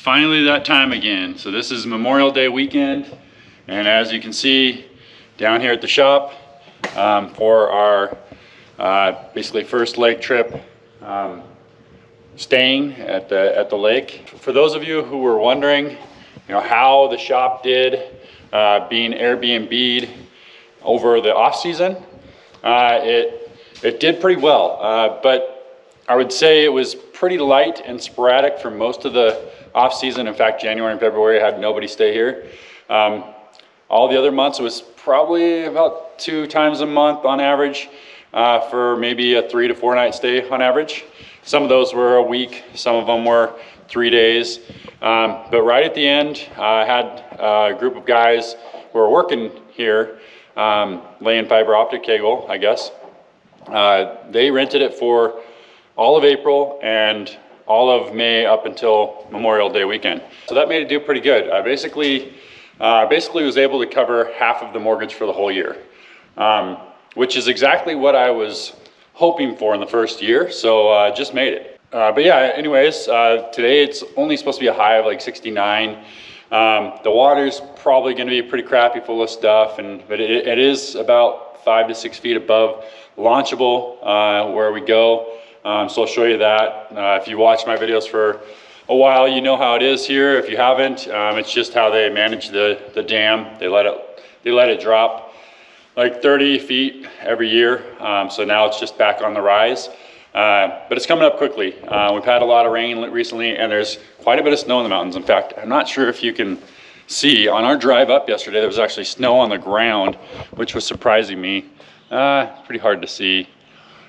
finally that time again. So this is Memorial Day weekend, and as you can see down here at the shop for our basically first lake trip, staying at the lake. For those of you who were wondering, how the shop did being Airbnb'd over the off season, it did pretty well, but I would say it was pretty light and sporadic for most of the off season. In fact, January and February I had nobody stay here. All the other months it was probably about 2 times a month on average, for maybe a 3 to 4 night stay on average. Some of those were a week, some of them were 3 days. But right at the end, I had a group of guys who were working here, laying fiber optic cable, I guess. They rented it for all of April and all of May up until Memorial Day weekend. So that made it do pretty good. I basically was able to cover half of the mortgage for the whole year, which is exactly what I was hoping for in the first year. So just made it. But yeah, anyways, today it's only supposed to be a high of like 69. The water's probably going to be pretty crappy, full of stuff, but it is about 5 to 6 feet above launchable where we go. So I'll show you that. If you watch my videos for a while, you know how it is here. If you haven't, it's just how they manage the dam. They let it drop like 30 feet every year. So now it's just back on the rise. But it's coming up quickly. We've had a lot of rain recently, and there's quite a bit of snow in the mountains. In fact, I'm not sure if you can see, on our drive up yesterday, there was actually snow on the ground, which was surprising me. Pretty hard to see.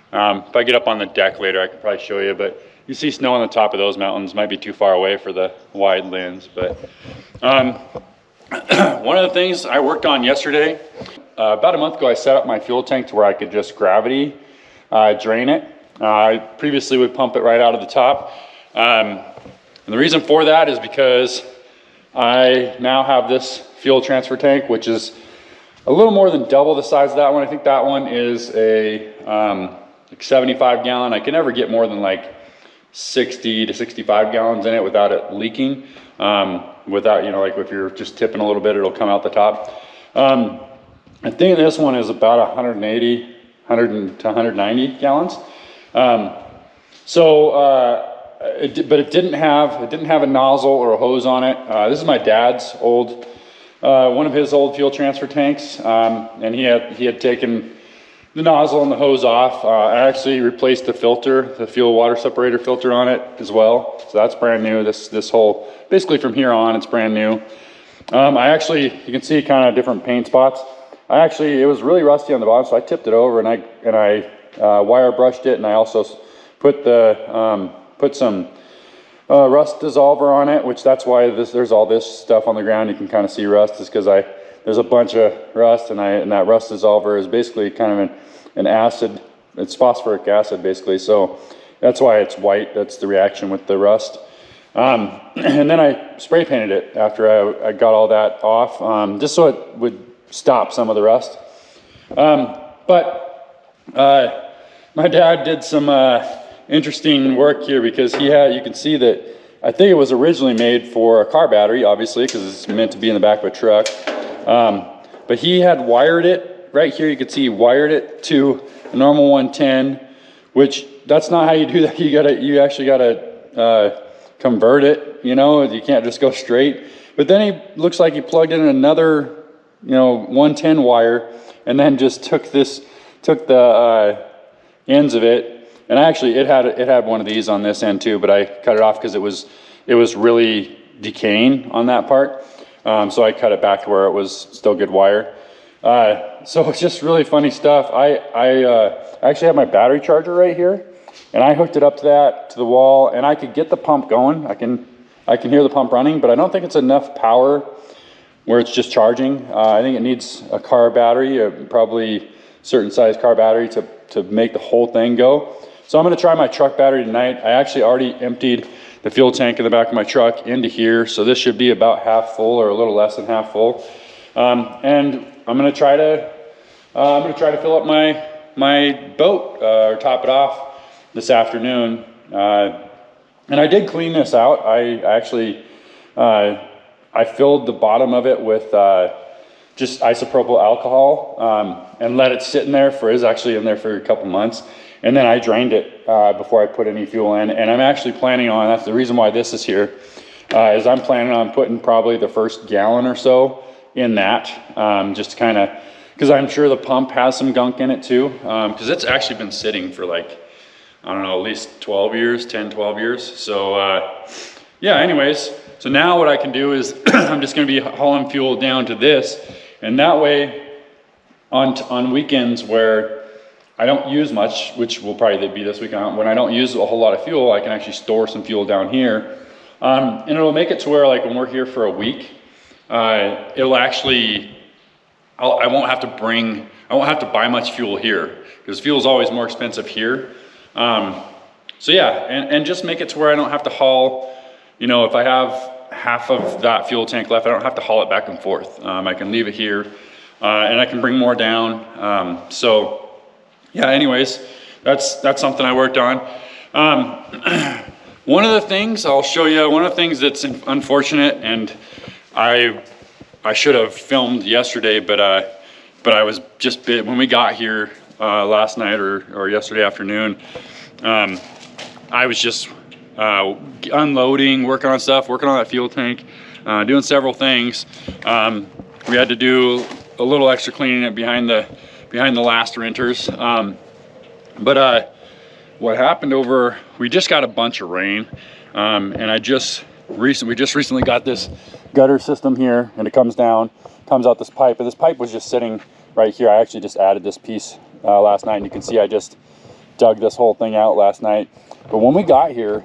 If I get up on the deck later, I could probably show you, but you see snow on the top of those mountains. Might be too far away for the wide lens, but one of the things I worked on yesterday, about a month ago, I set up my fuel tank to where I could just gravity drain it. I previously would pump it right out of the top. And the reason for that is because I now have this fuel transfer tank, which is a little more than double the size of that one. I think that one is a like 75 gallon. I can never get more than like 60 to 65 gallons in it without it leaking. Without, like if you're just tipping a little bit, it'll come out the top. I think this one is about 180, 100 to 190 gallons. But it didn't have a nozzle or a hose on it. This is my dad's old, one of his old fuel transfer tanks, and he had taken the nozzle and the hose off. I actually replaced the filter, the fuel water separator filter on it as well. So that's brand new. This whole, basically from here on, it's brand new. You can see kind of different paint spots. It was really rusty on the bottom, so I tipped it over and I wire brushed it, and I also put some rust dissolver on it, which that's why there's all this stuff on the ground. You can kind of see rust, is because there's a bunch of rust, and that rust dissolver is basically kind of an acid. It's phosphoric acid basically, so that's why it's white. That's the reaction with the rust. And then I spray painted it after I got all that off, just so it would stop some of the rust. My dad did some interesting work here, because you can see that I think it was originally made for a car battery, obviously, because it's meant to be in the back of a truck. But he had wired it right here. You can see he wired it to a normal 110, which that's not how you do that. You actually gotta convert it. You can't just go straight. But then he looks like he plugged in another 110 wire, and then just took the ends of it, and it had one of these on this end too, but I cut it off because it was really decaying on that part. So I cut it back to where it was still good wire. So it's just really funny stuff. I actually have my battery charger right here, and I hooked it up to the wall, and I could get the pump going. I can hear the pump running, but I don't think it's enough power where it's just charging. I think it needs a car battery, probably certain size car battery to make the whole thing go. So I'm going to try my truck battery tonight. I actually already emptied the fuel tank in the back of my truck into here, so this should be about half full, or a little less than half full. And I'm going to try to fill up my boat, or top it off this afternoon. And I did clean this out. I actually I filled the bottom of it with just isopropyl alcohol and let it sit in there for, it was actually in there for a couple months. And then I drained it before I put any fuel in. And I'm actually planning on, that's the reason why this is here, is I'm planning on putting probably the first gallon or so in that, just to kind of, because I'm sure the pump has some gunk in it too, because it's actually been sitting for like, I don't know, at least 12 years, 10, 12 years. So yeah, anyways, so now what I can do is I'm just gonna be hauling fuel down to this, and that way on weekends where I don't use much, which will probably be this weekend, when I don't use a whole lot of fuel, I can actually store some fuel down here. And it'll make it to where, like, when we're here for a week, it'll actually, I won't have to buy much fuel here, because fuel is always more expensive here. So yeah, and just make it to where I don't have to haul, you know, if I have half of that fuel tank left, I don't have to haul it back and forth. I can leave it here, and I can bring more down. So yeah, anyways, that's something I worked on. One of the things I'll show you, one of the things that's unfortunate, and I should have filmed yesterday, but I was just when we got here last night or yesterday afternoon, I was just unloading, working on stuff, working on that fuel tank, doing several things. We had to do a little extra cleaning it behind the last renters. But what happened we just got a bunch of rain, and we just recently got this gutter system here, and it comes out this pipe, and this pipe was just sitting right here. I actually just added this piece last night, and you can see I just dug this whole thing out last night. But when we got here,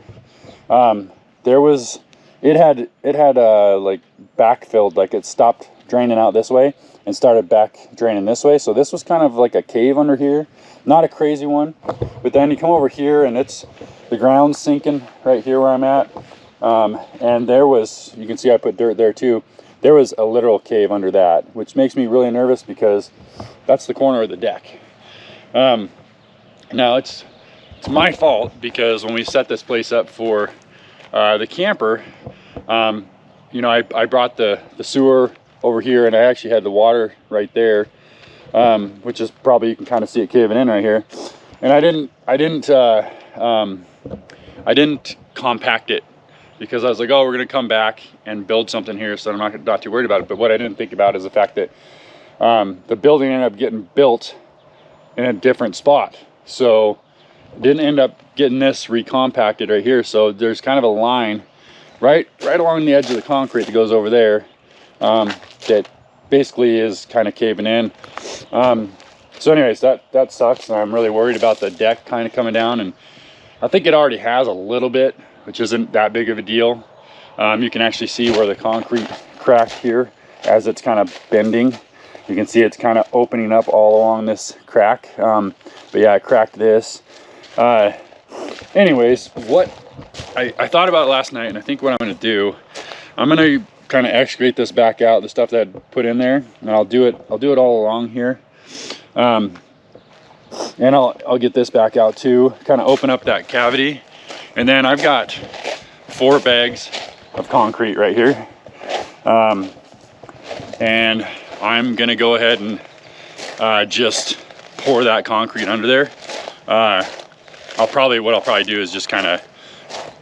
it had like backfilled, like it stopped draining out this way and started back draining this way. So this was kind of like a cave under here, not a crazy one. But then you come over here and the ground's sinking right here where I'm at. And you can see I put dirt there too. There was a literal cave under that, which makes me really nervous because that's the corner of the deck. Now it's my fault, because when we set this place up for the camper, you know, I brought the sewer over here, and I actually had the water right there, which is probably, you can kind of see it caving in right here. And I didn't compact it, because I was like, oh, we're gonna come back and build something here, so I'm not too worried about it. But what I didn't think about is the fact that the building ended up getting built in a different spot, so didn't end up getting this recompacted right here. So there's kind of a line right along the edge of the concrete that goes over there, that basically is kind of caving in. So anyways, that sucks, and I'm really worried about the deck kind of coming down, and I think it already has a little bit, which isn't that big of a deal. You can actually see where the concrete cracked here as it's kind of bending. You can see it's kind of opening up all along this crack. But yeah, I cracked this. Anyways, what I thought about last night, and I think what I'm gonna do, I'm gonna kind of excavate this back out, the stuff that I put in there, and I'll do it all along here. And I'll get this back out too, kind of open up that cavity. And then I've got 4 bags of concrete right here. And I'm gonna go ahead and just pour that concrete under there. What I'll probably do is just kind of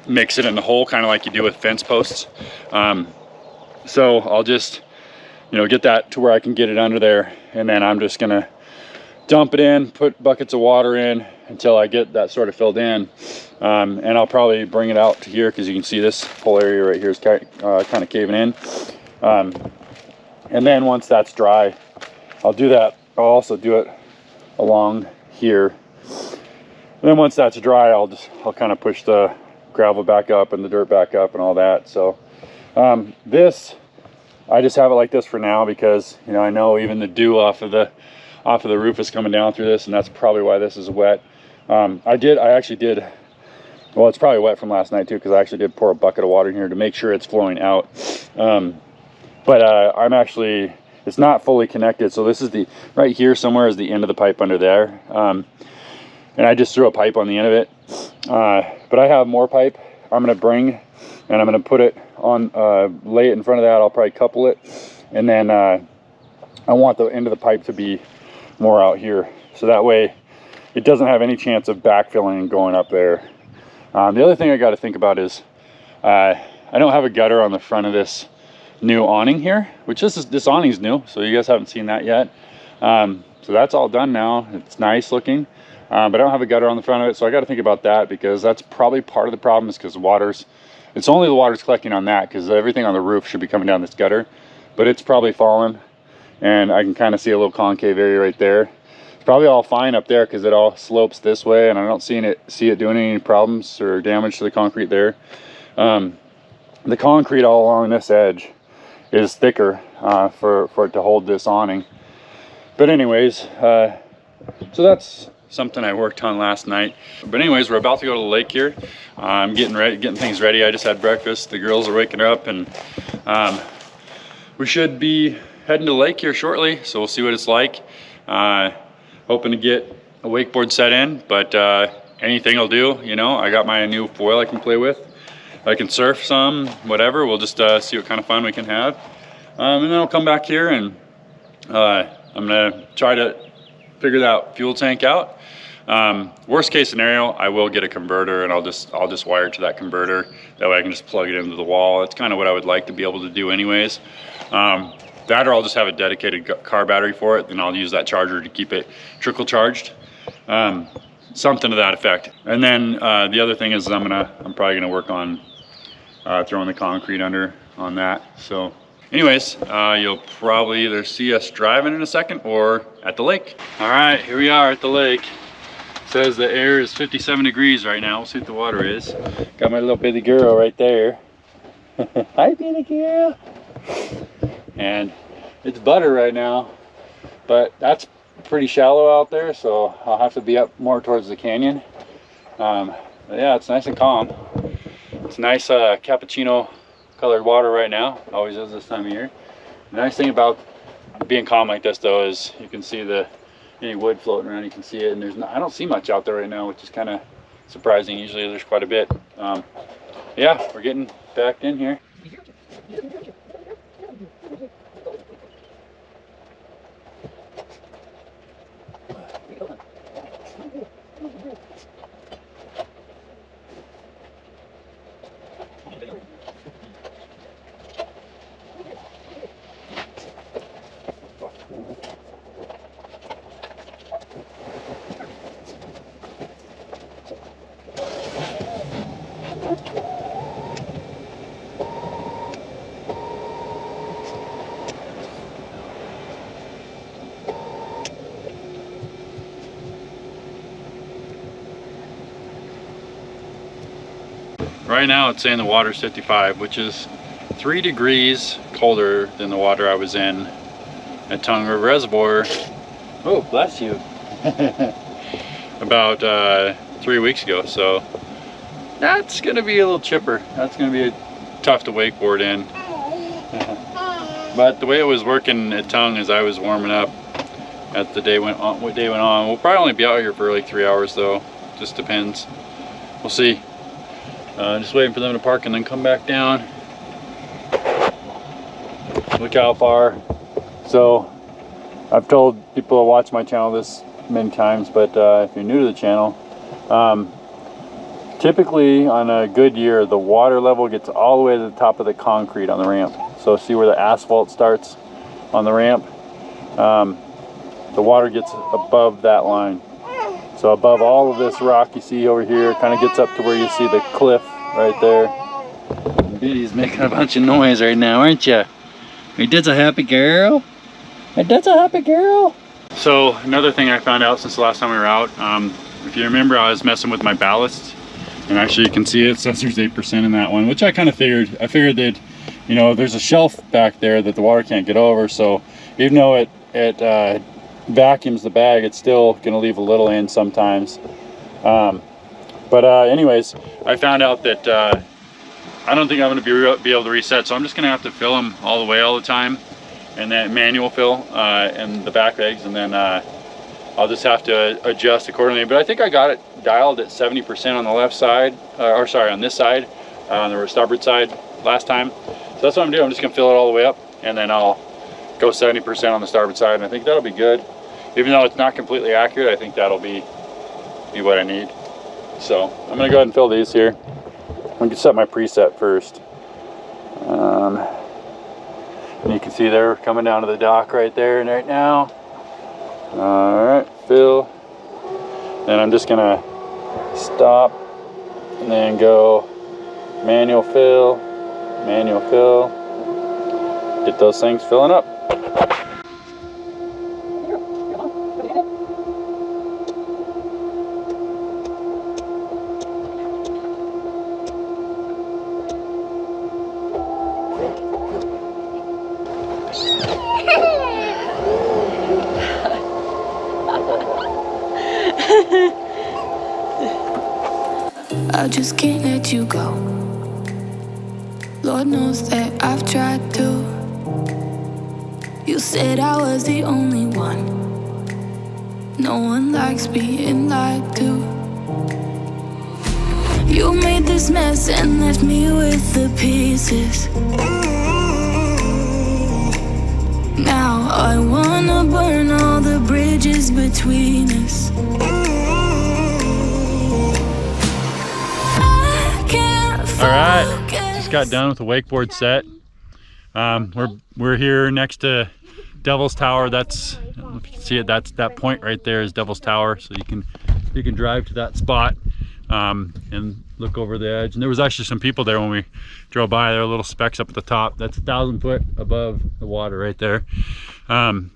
mix it in the hole, kind of like you do with fence posts. So I'll just, you know, get that to where I can get it under there, and then I'm just gonna dump it in, put buckets of water in until I get that sort of filled in. And I'll probably bring it out to here, because you can see this whole area right here is kind of caving in. And then once that's dry, I'll do that. I'll also do it along here. And then once that's dry, I'll kind of push the gravel back up and the dirt back up and all that. So I just have it like this for now, because, you know, I know even the dew off of the roof is coming down through this, and that's probably why this is wet. I actually did, well, it's probably wet from last night too, because I actually did pour a bucket of water in here to make sure it's flowing out. But it's not fully connected. So this is right here somewhere is the end of the pipe under there. And I just threw a pipe on the end of it. But I have more pipe I'm gonna bring, and I'm gonna put it on, lay it in front of that. I'll probably couple it, and then I want the end of the pipe to be more out here, so that way it doesn't have any chance of backfilling and going up there. The other thing I got to think about is I don't have a gutter on the front of this new awning here, which this awning's new, so you guys haven't seen that yet. So that's all done now. It's nice looking, but I don't have a gutter on the front of it, so I got to think about that, because that's probably part of the problem, is because it's only the water's collecting on that, because everything on the roof should be coming down this gutter, but it's probably fallen, and I can kind of see a little concave area right there. It's probably all fine up there because it all slopes this way, and I don't see it doing any problems or damage to the concrete there. The concrete all along this edge is thicker for it to hold this awning. But anyways, so that's something I worked on last night. But anyways, we're about to go to the lake here. I'm getting things ready. I just had breakfast. The girls are waking up, and we should be heading to the lake here shortly. So we'll see what it's like. Hoping to get a wakeboard set in, but anything will do. You know, I got my new foil I can play with. I can surf some, whatever. We'll just see what kind of fun we can have. And then I'll come back here, and I'm gonna try to figure that fuel tank out. Worst case scenario, I will get a converter, and I'll just wire to that converter. That way I can just plug it into the wall. That's kind of what I would like to be able to do anyways. That, or I'll just have a dedicated car battery for it, and I'll use that charger to keep it trickle charged. Something to that effect. And then the other thing is I'm probably gonna work on throwing the concrete under on that. So anyways, you'll probably either see us driving in a second or at the lake. All right, here we are at the lake. It says the air is 57 degrees right now. We'll see what the water is. Got my little baby girl right there. Hi, baby girl. And it's butter right now, but that's pretty shallow out there, so I'll have to be up more towards the canyon. But yeah, it's nice and calm. It's nice cappuccino colored water right now. Always is this time of year. The nice thing about being calm like this though is you can see any wood floating around, you can see it, and I don't see much out there right now, which is kind of surprising. Usually there's quite a bit. Yeah, we're getting back in here. Right now it's saying the water's 55, which is 3 degrees colder than the water I was in at Tongue River Reservoir. Oh, bless you. About 3 weeks ago. So that's gonna be a little chipper. That's gonna be tough to wakeboard in. But the way it was working at Tongue is I was warming up as the day went on. We'll probably only be out here for like 3 hours though. Just depends. We'll see. Just waiting for them to park and then come back down. Look how far. So I've told people to watch my channel this many times, but if you're new to the channel, typically on a good year the water level gets all the way to the top of the concrete on the ramp. So see where the asphalt starts on the ramp? The water gets above that line. So above all of this rock you see over here, kind of gets up to where you see the cliff right there. Biddy's making a bunch of noise right now, aren't you? That's a happy girl. That's a happy girl. So another thing I found out since the last time we were out, if you remember, I was messing with my ballast, and actually you can see it says there's 8% in that one, which I kind of figured. I figured that, you know, there's a shelf back there that the water can't get over, so even though it vacuums the bag, it's still going to leave a little in sometimes. Anyways, I found out that I don't think I'm going to be able to reset, so I'm just going to have to fill them all the way all the time, and then manual fill in the back legs, and then I'll just have to adjust accordingly. But I think I got it dialed at 70% on the left side, or sorry, on this side, on the starboard side. last time. So that's what I'm doing. I'm just gonna fill it all the way up, and then I'll go 70% on the starboard side, and I think that'll be good. Even though it's not completely accurate, I think that'll be what I need. So I'm gonna go ahead and fill these here. I'm gonna set my preset first. And you can see they're coming down to the dock right there and right now. All right, fill. Then I'm just gonna stop and then go manual fill, get those things filling up. I just can't let you go. Lord knows that I've tried to. You said I was the only one. No one likes being lied to. You made this mess and left me with the pieces. Now I wanna burn all the bridges between us. All right, just got done with the wakeboard set. We're here next to Devil's Tower. That's, if you can see it, that's that point right there is Devil's Tower. So you can drive to that spot and look over the edge. And there was actually some people there when we drove by. There were little specks up at the top. That's 1,000 foot above the water right there. But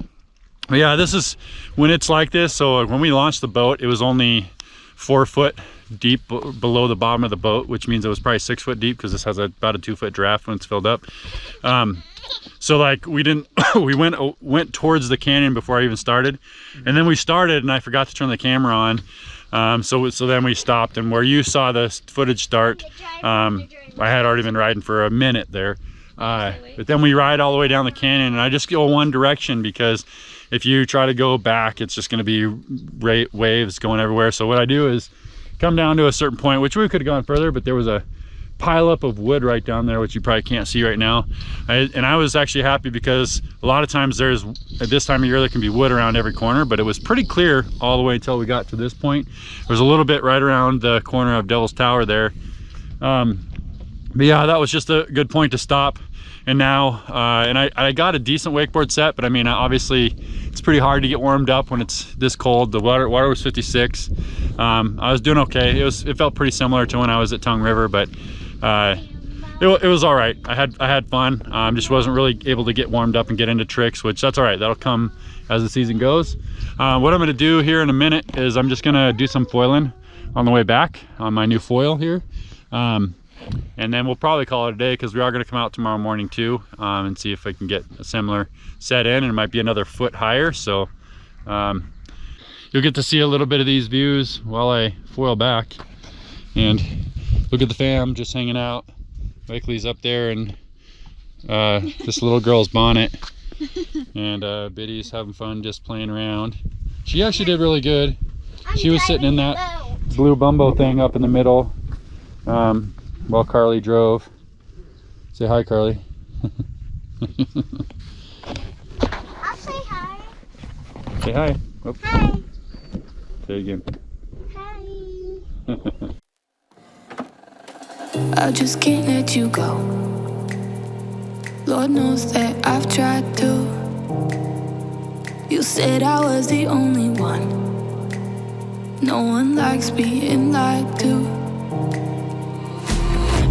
yeah, this is when it's like this. So when we launched the boat, it was only 4 foot deep below the bottom of the boat, which means it was probably 6 foot deep because this has about a 2 foot draft when it's filled up. So like we went towards the canyon before I even started, and then we started and I forgot to turn the camera on. So then we stopped, and where you saw the footage start, I had already been riding for a minute there. But then we ride all the way down the canyon, and I just go one direction because if you try to go back, it's just going to be waves going everywhere. So what I do is come down to a certain point, which we could have gone further, but there was a pile up of wood right down there, which you probably can't see right now. And I was actually happy because a lot of times at this time of year, there can be wood around every corner, but it was pretty clear all the way until we got to this point. There was a little bit right around the corner of Devil's Tower there. But yeah, that was just a good point to stop. And now, and I got a decent wakeboard set, but I mean, obviously it's pretty hard to get warmed up when it's this cold. The water was 56. I was doing okay. It felt pretty similar to when I was at Tongue River, but it was all right. I had fun. Just wasn't really able to get warmed up and get into tricks, which that's all right. That'll come as the season goes. What I'm gonna do here in a minute is I'm just gonna do some foiling on the way back on my new foil here. And then we'll probably call it a day because we are going to come out tomorrow morning too, and see if I can get a similar set in, and it might be another foot higher. So you'll get to see a little bit of these views while I foil back. And look at the fam just hanging out. Wakeley's up there, and this little girl's bonnet. And Biddy's having fun just playing around. She actually did really good. She was sitting in that blue bumbo thing up in the middle while Carly drove. Say hi, Carly. I'll say hi. Say hi. Oops. Hi. Say it again. Hi. I just can't let you go. Lord knows that I've tried to. You said I was the only one. No one likes being lied to.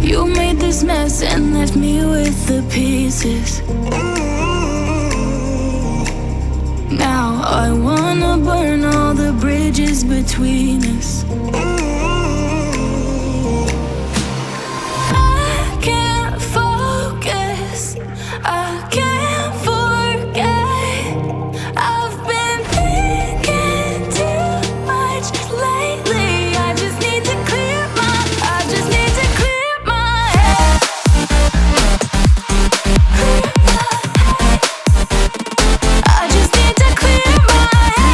You made this mess and left me with the pieces. Now I wanna burn all the bridges between us. I can't focus, I can't forget. I've been thinking too much lately. I just need to clear my head. I just need to clear my head.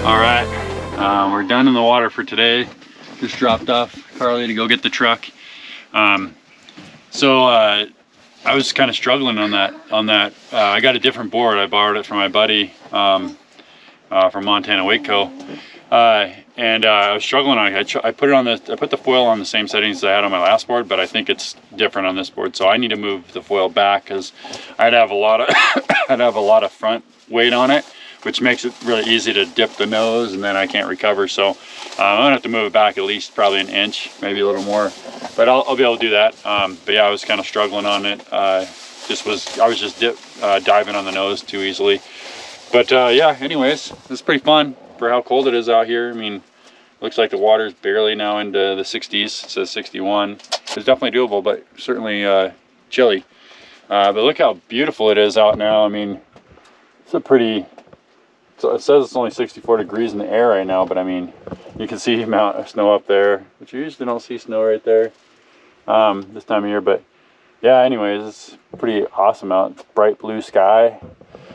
All right, we're done in the water for today. Just dropped off Carly to go get the truck. So I was kind of struggling on that. I got a different board. I borrowed it from my buddy from Montana Wakeco, and I was struggling on it. I put the foil on the same settings as I had on my last board, but I think it's different on this board. So I need to move the foil back because I'd have a lot of front weight on it, which makes it really easy to dip the nose, and then I can't recover. So I'm gonna have to move it back at least probably an inch, maybe a little more, but I'll be able to do that. But yeah, I was kind of struggling on it. I was just diving on the nose too easily. But yeah, anyways, it's pretty fun for how cold it is out here. I mean, looks like the water's barely now into the 60s. It says 61. It's definitely doable, but certainly chilly. But look how beautiful it is out now. I mean, it's a pretty. So it says it's only 64 degrees in the air right now, but I mean, you can see the amount of snow up there, which you usually don't see snow right there this time of year. But yeah, anyways, it's pretty awesome out. It's bright blue sky.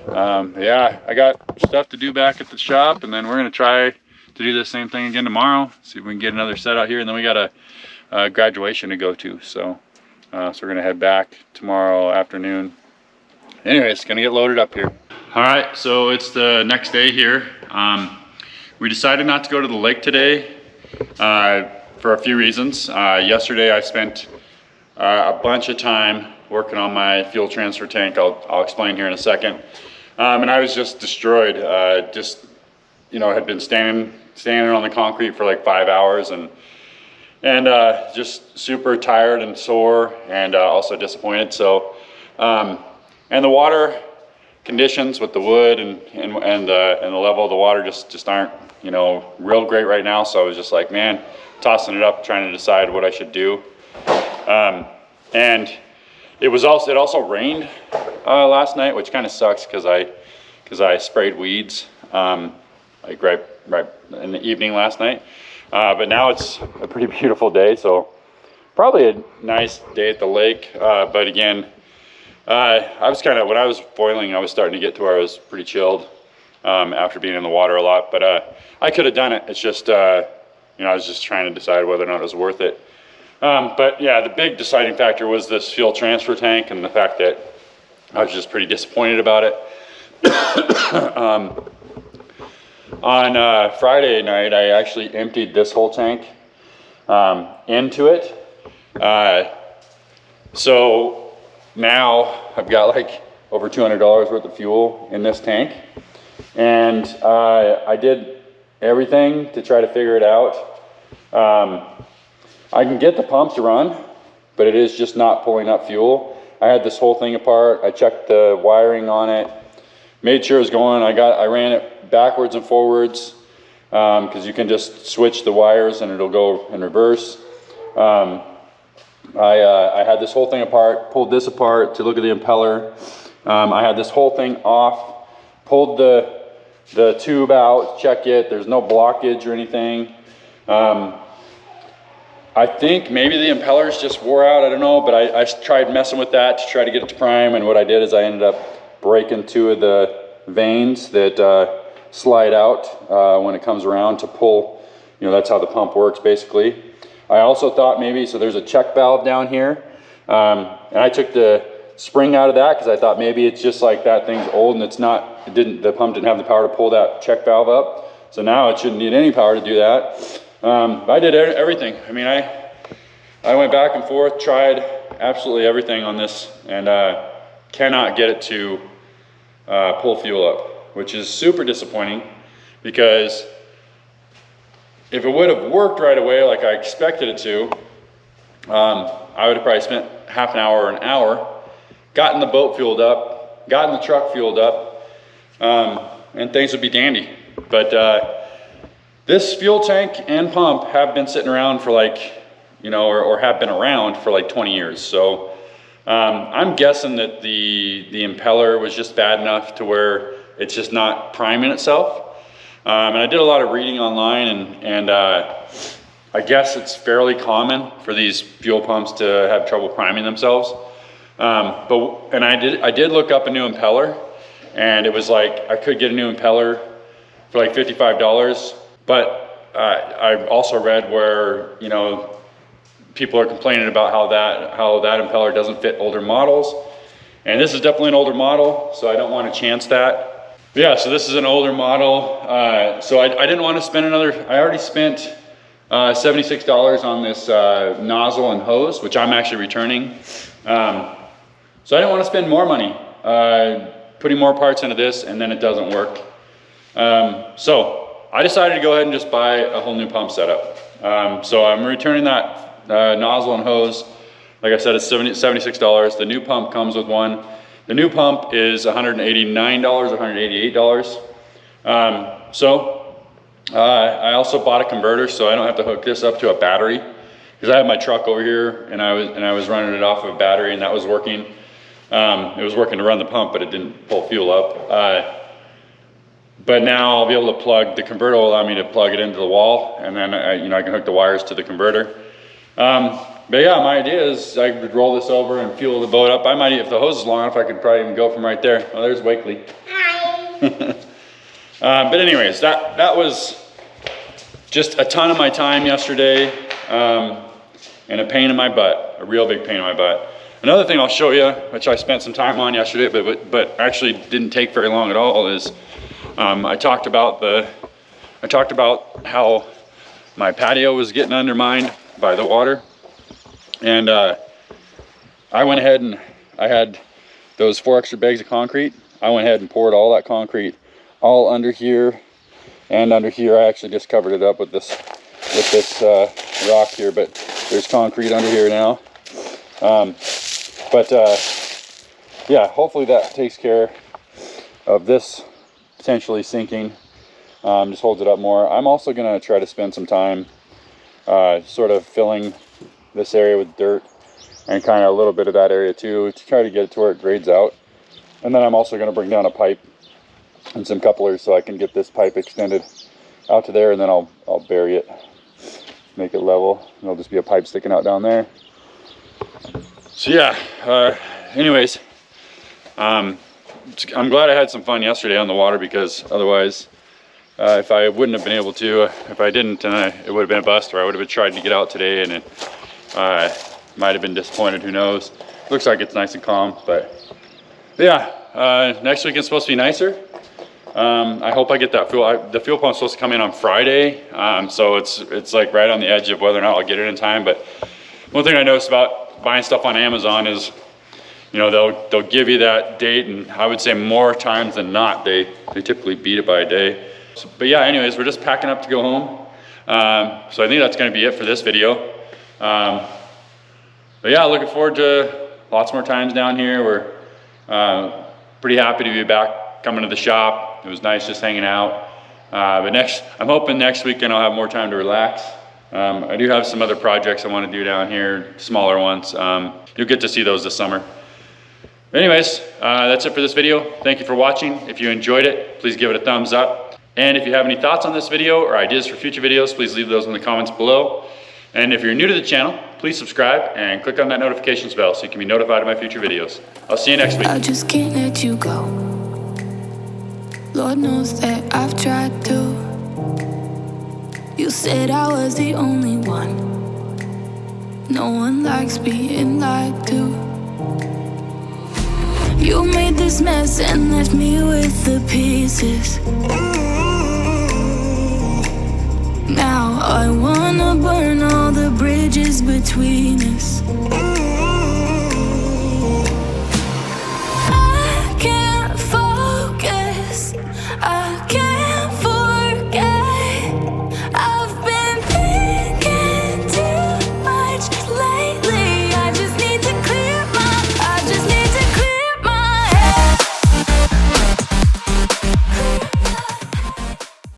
Yeah, I got stuff to do back at the shop, and then we're gonna try to do the same thing again tomorrow. See if we can get another set out here, and then we got a graduation to go to. So we're gonna head back tomorrow afternoon. Anyways, gonna get loaded up here. All right, so it's the next day here. We decided not to go to the lake today for a few reasons. Yesterday I spent a bunch of time working on my fuel transfer tank. I'll explain here in a second. And I was just destroyed. Had been standing on the concrete for like 5 hours and just super tired and sore and also disappointed. So, and the water conditions with the wood and the level of the water just aren't real great right now. So I was just like, man, tossing it up, trying to decide what I should do. And it also rained last night, which kind of sucks because I sprayed weeds like right in the evening last night. But now it's a pretty beautiful day, so probably a nice day at the lake. But again, I was when I was foiling, I was starting to get to where I was pretty chilled after being in the water a lot. But I could have done it. It's just I was just trying to decide whether or not it was worth it. But yeah, the big deciding factor was this fuel transfer tank and the fact that I was just pretty disappointed about it. On Friday night, I actually emptied this whole tank into it. So now I've got like over $200 worth of fuel in this tank. And I did everything to try to figure it out. I can get the pump to run, but it is just not pulling up fuel. I had this whole thing apart. I checked the wiring on it, made sure it was going. I ran it backwards and forwards because you can just switch the wires and it'll go in reverse. I had this whole thing apart, pulled this apart to look at the impeller. I had this whole thing off, pulled the tube out, check it. There's no blockage or anything. I think maybe the impellers just wore out, I don't know, but I tried messing with that to try to get it to prime, and what I did is I ended up breaking 2 of the vanes that slide out when it comes around to pull, that's how the pump works basically. I also thought maybe, so there's a check valve down here, and I took the spring out of that because I thought maybe it's just like that thing's old and the pump didn't have the power to pull that check valve up. So now it shouldn't need any power to do that. I did everything. I mean, I went back and forth, tried absolutely everything on this, and cannot get it to pull fuel up, which is super disappointing because if it would have worked right away like I expected it to, I would have probably spent half an hour or an hour, gotten the boat fueled up, gotten the truck fueled up, and things would be dandy. But this fuel tank and pump have been sitting around for or have been around for like 20 years. So I'm guessing that the impeller was just bad enough to where it's just not priming itself. And I did a lot of reading online, and I guess it's fairly common for these fuel pumps to have trouble priming themselves. And I did look up a new impeller, and it was like I could get a new impeller for like $55. But I've also read where, you know, people are complaining about how that impeller doesn't fit older models. And this is definitely an older model, so I don't want to chance that. But yeah, so this is an older model. So I didn't want to spend I already spent $76 on this nozzle and hose, which I'm actually returning. So I didn't want to spend more money putting more parts into this, and then it doesn't work. So I decided to go ahead and just buy a whole new pump setup. So I'm returning that nozzle and hose. Like I said, it's $76. The new pump comes with one. The new pump is $189, $188. I also bought a converter, so I don't have to hook this up to a battery, because I have my truck over here, and I was running it off of a battery, and that was working. It was working to run the pump, but it didn't pull fuel up. But now I'll be able to plug the converter. Will allow me to plug it into the wall, and then I can hook the wires to the converter. But yeah, my idea is I could roll this over and fuel the boat up. I might, if the hose is long enough, I could probably even go from right there. Oh, there's Wakely. Hi. But anyways, that was just a ton of my time yesterday, and a pain in my butt, a real big pain in my butt. Another thing I'll show you, which I spent some time on yesterday, but actually didn't take very long at all, is I talked about how my patio was getting undermined by the water, and I went ahead and I had those 4 extra bags of concrete. I went ahead and poured all that concrete all under here and under here. I actually just covered it up with this rock here, but there's concrete under here now. Yeah, hopefully that takes care of this potentially sinking. Just holds it up more. I'm also gonna try to spend some time sort of filling this area with dirt, and kind of a little bit of that area too, to try to get it to where it grades out. And then I'm also gonna bring down a pipe and some couplers so I can get this pipe extended out to there, and then I'll bury it, make it level, and there'll just be a pipe sticking out down there. So yeah, anyways, I'm glad I had some fun yesterday on the water, because otherwise, if I wouldn't have been able to, if I didn't, it would have been a bust, or I would have tried to get out today, and it might have been disappointed, who knows. Looks like it's nice and calm, but yeah, next week it's supposed to be nicer. I hope I get that fuel. The fuel pump's supposed to come in on Friday, so it's like right on the edge of whether or not I'll get it in time. But one thing I noticed about buying stuff on Amazon is, you know, they'll give you that date, and I would say more times than not, they typically beat it by a day. But yeah, anyways, we're just packing up to go home. So I think that's gonna be it for this video. But yeah, looking forward to lots more times down here. We're pretty happy to be back coming to the shop. It was nice just hanging out. But I'm hoping next weekend I'll have more time to relax. I do have some other projects I want to do down here, smaller ones. You'll get to see those this summer. But anyways, that's it for this video. Thank you for watching. If you enjoyed it, please give it a thumbs up. And if you have any thoughts on this video or ideas for future videos, please leave those in the comments below. And if you're new to the channel, please subscribe and click on that notifications bell so you can be notified of my future videos. I'll see you next week. I just can't let you go. Lord knows that I've tried to. You said I was the only one. No one likes being lied to. You made this mess and left me with the pieces. Now I wanna burn all the bridges between us.